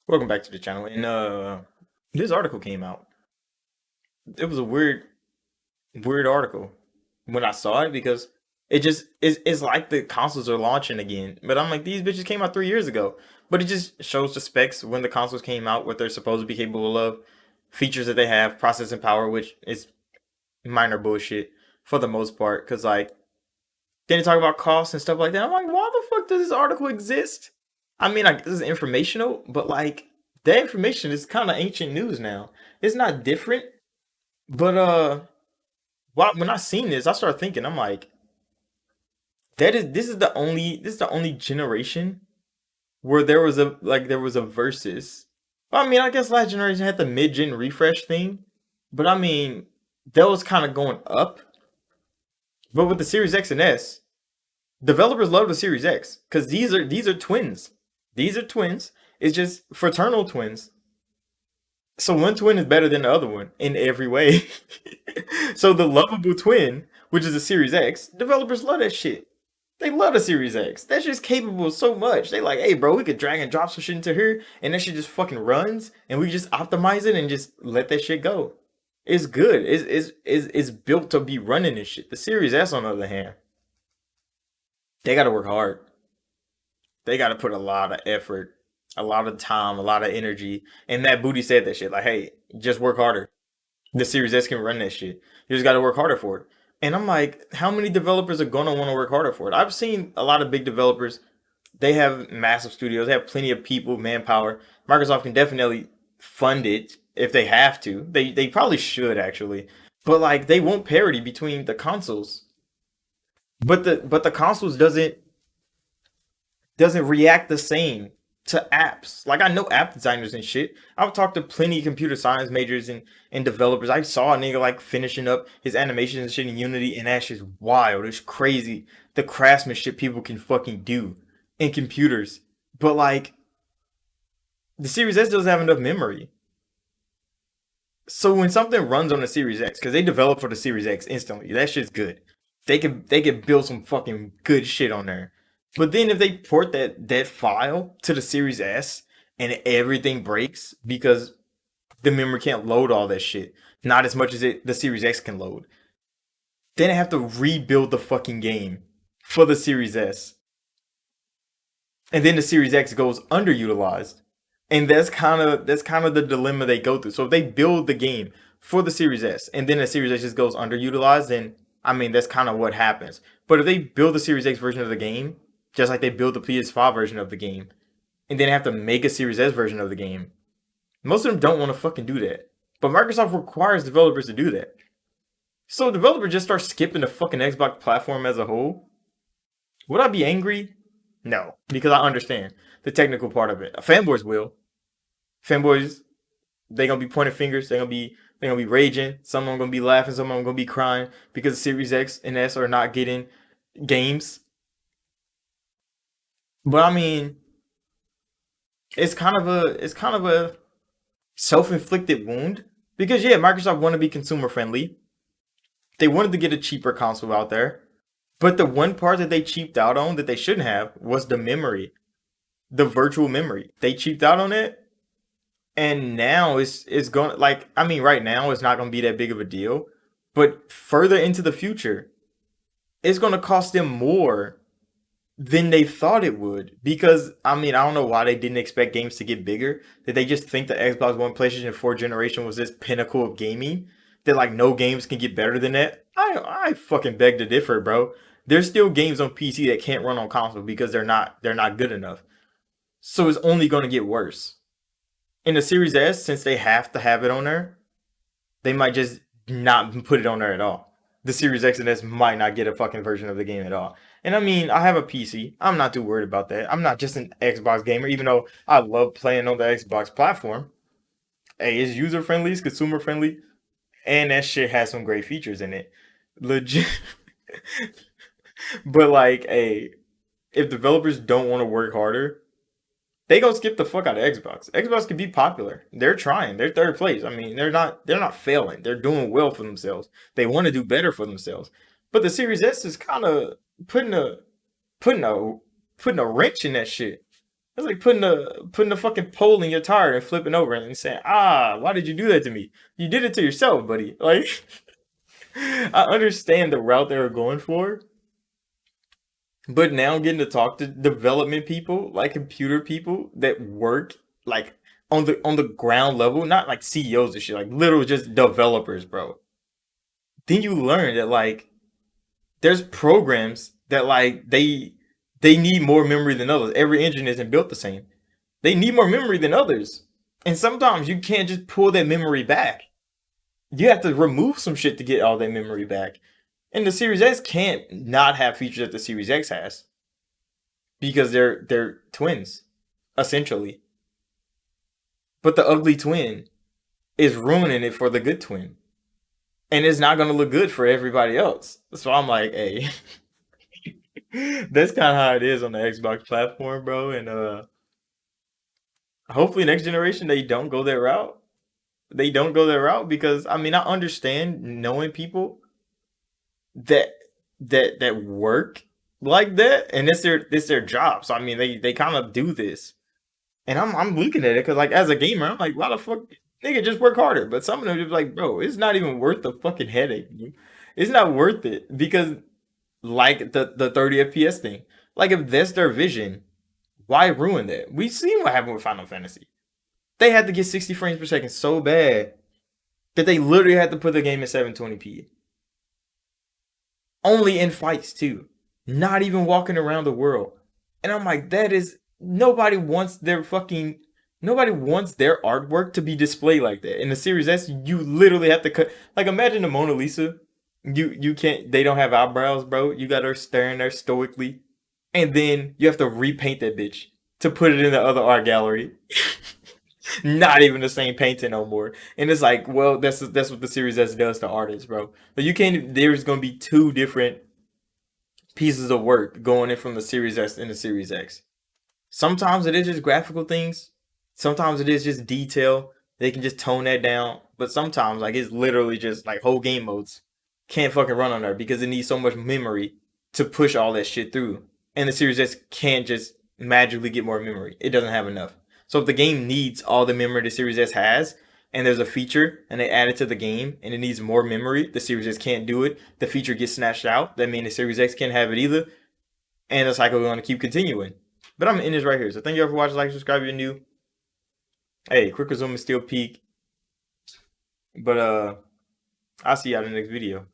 Welcome back to the channel. And this article came out. It was a weird article when I saw it because it just it's like the consoles are launching again. But I'm like, these bitches came out 3 years ago. But it just shows the specs when the consoles came out, what they're supposed to be capable of, features that they have, processing power, which is minor bullshit for the most part. Cause like then they talk about costs and stuff like that. I'm like, why the fuck does this article exist? I mean, like, this is informational, but like that information is kind of ancient news now. It's not different, but when I seen this, I started thinking, I'm like, this is the only generation where there was a versus. Well, I mean, I guess last generation had the mid-gen refresh thing, but I mean, that was kind of going up. But with the Series X and S, developers love the Series X because these are twins. These are twins. It's just fraternal twins. So one twin is better than the other one in every way. So the lovable twin, which is the Series X, developers love that shit. They love the Series X. That shit's capable of so much. They like, hey bro, we could drag and drop some shit into here, and that shit just fucking runs, and we just optimize it and just let that shit go. It's good. It's built to be running this shit. The Series S, on the other hand, they gotta work hard. They gotta put a lot of effort, a lot of time, a lot of energy. And that booty said that shit. Like, hey, just work harder. The Series S can run that shit. You just gotta work harder for it. And I'm like, how many developers are gonna want to work harder for it? I've seen a lot of big developers. They have massive studios. They have plenty of people, manpower. Microsoft can definitely fund it if they have to. They probably should actually. But like they won't parity between the consoles. But the consoles doesn't react the same to apps. Like I know app designers and shit. I've talked to plenty of computer science majors and developers. I saw a nigga like finishing up his animations and shit in Unity, and that shit's wild. It's crazy. The craftsmanship people can fucking do in computers. But like the Series S doesn't have enough memory. So when something runs on the Series X, because they develop for the Series X instantly, that shit's good. They can build some fucking good shit on there. But then if they port that file to the Series S and everything breaks because the memory can't load all that shit, not as much as the Series X can load, then they have to rebuild the fucking game for the Series S, and then the Series X goes underutilized, and that's kind of the dilemma they go through. So if they build the game for the Series S, and then the Series X just goes underutilized, then I mean that's kind of what happens. But if they build the Series X version of the game, just like they build the PS5 version of the game, and then have to make a Series S version of the game, most of them don't want to fucking do that. But Microsoft requires developers to do that. So developers just start skipping the fucking Xbox platform as a whole. Would I be angry? No, because I understand the technical part of it. Fanboys will. Fanboys, they gonna be pointing fingers. They gonna be raging. Some of them gonna be laughing. Some of them gonna be crying because Series X and S are not getting games. But I mean, it's kind of a self-inflicted wound because yeah, Microsoft want to be consumer friendly. They wanted to get a cheaper console out there, but the one part that they cheaped out on that they shouldn't have was the memory, the virtual memory. They cheaped out on it, and now it's going like I mean, right now it's not going to be that big of a deal, but further into the future, it's going to cost them more than they thought it would. Because I mean, I don't know why they didn't expect games to get bigger. Did they just think the Xbox One, PlayStation 4 generation was this pinnacle of gaming? That like no games can get better than that? I fucking beg to differ, bro. There's still games on PC that can't run on console because they're not good enough. So it's only going to get worse. In the Series S, since they have to have it on there, they might just not put it on there at all. The Series X and S might not get a fucking version of the game at all. And I mean, I have a PC. I'm not too worried about that. I'm not just an Xbox gamer, even though I love playing on the Xbox platform. Hey, it's user friendly, it's consumer friendly, and that shit has some great features in it. Legit. But like, hey, if developers don't want to work harder, they gonna skip the fuck out of Xbox. Xbox can be popular. They're trying. They're third place. I mean, they're not failing. They're doing well for themselves. They want to do better for themselves. But the Series S is kind of putting a putting a putting a wrench in that shit. It's like putting a fucking pole in your tire and flipping over and saying, "Ah, why did you do that to me? You did it to yourself, buddy." Like, I understand the route they were going for, but now getting to talk to development people, like computer people that work like on the ground level, not like CEOs and shit, like literal just developers, bro. Then you learn that like there's programs that like they need more memory than others. Every engine isn't built the same. They need more memory than others. And sometimes you can't just pull that memory back. You have to remove some shit to get all that memory back. And the Series X can't not have features that the Series X has because they're twins, essentially. But the ugly twin is ruining it for the good twin. And it's not gonna look good for everybody else. So I'm like, hey, that's kind of how it is on the Xbox platform, bro. And hopefully next generation they don't go that route. They don't go that route because I mean I understand knowing people that that work like that, and it's their job. So I mean they kind of do this, and I'm looking at it because like as a gamer I'm like why the fuck nigga just work harder. But some of them just like bro it's not even worth the fucking headache. It's not worth it because like the 30 FPS thing. Like if that's their vision, why ruin that? We've seen what happened with Final Fantasy. They had to get 60 frames per second so bad that they literally had to put the game in 720p. Only in fights too. Not even walking around the world. And I'm like, that is nobody wants their artwork to be displayed like that. In the Series S, you literally have to cut like imagine the Mona Lisa. You can't they don't have eyebrows, bro. You got her staring there stoically. And then you have to repaint that bitch to put it in the other art gallery. Not even the same painting no more. And it's like, well, that's what the Series S does to artists, bro. But you can't. There's gonna be two different pieces of work going in from the Series S and the Series X. Sometimes it is just graphical things. Sometimes it is just detail. They can just tone that down. But sometimes, like, it's literally just like whole game modes can't fucking run on there because it needs so much memory to push all that shit through. And the Series S can't just magically get more memory. It doesn't have enough. So if the game needs all the memory the Series S has, and there's a feature and they add it to the game and it needs more memory, the Series S can't do it. The feature gets snatched out. That means the Series X can't have it either. And the cycle is going to keep continuing. But I'm in this right here. So thank you all for watching. Like, subscribe if you're new. Hey, quick resume is still peak. But I'll see you all in the next video.